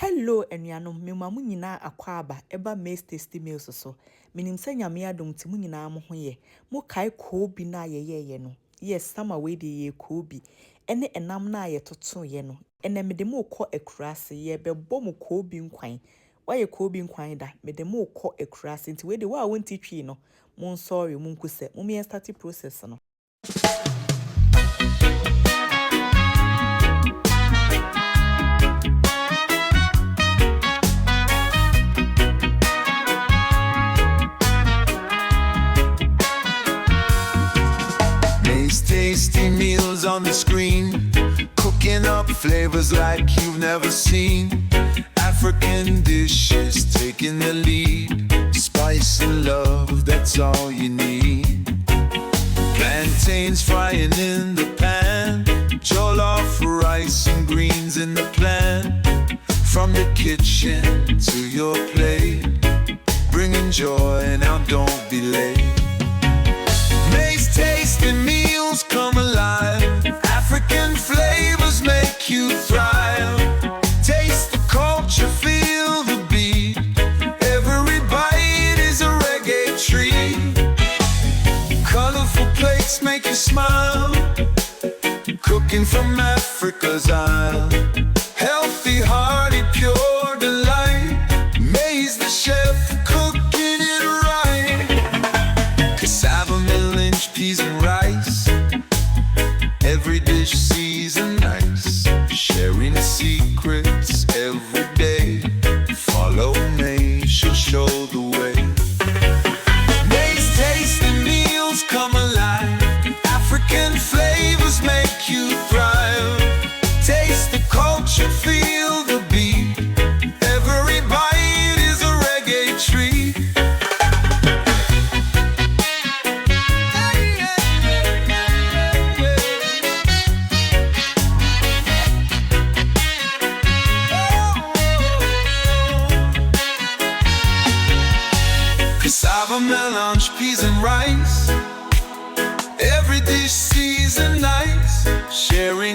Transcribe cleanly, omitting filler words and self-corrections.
Hello, enuanom, me mamu nyina akwaba eba Mace Tasty Meals so. Minim se nyame adom ti mu nyina mo ho ye. Mo kai Koobi na ye no. Yes, sama we de ye Koobi. Ene enam na ye toto ye no. Ene me de mo kɔ akurase ye bɛbɔ mo Koobi nkwan. Wa ye Koobi nkwan da, me de mo kɔ akurase nti we de wa wonti twi no. Mo sorry, mo nkuse. Mo me start process no. Tasty meals on the screen, cooking up flavors like you've never seen. African dishes taking the lead, spice and love, that's all you need. Plantains frying in the pan, jollof rice and greens in the plan. From the kitchen to your plate, bringing joy, now don't be late. Mace Tasty meals come alive, African flavors make you thrive. Taste the culture, feel the beat, every bite is a reggae treat. Colorful plates make you smile, cooking from Africa's Isle. Healthy, hearty, pure delight, Mace the chef cooking it right. Cassava, millet, peas and rice, every dish seasoned nice. Sharing secrets every day, follow Mace, she'll show the way. Mace Tasty meals come alive, African flavors make you thrive. Taste the culture, feel the beat, every bite is a reggae treat. Cassava, melange, peas and rice, every dish seasoned nice. Sharing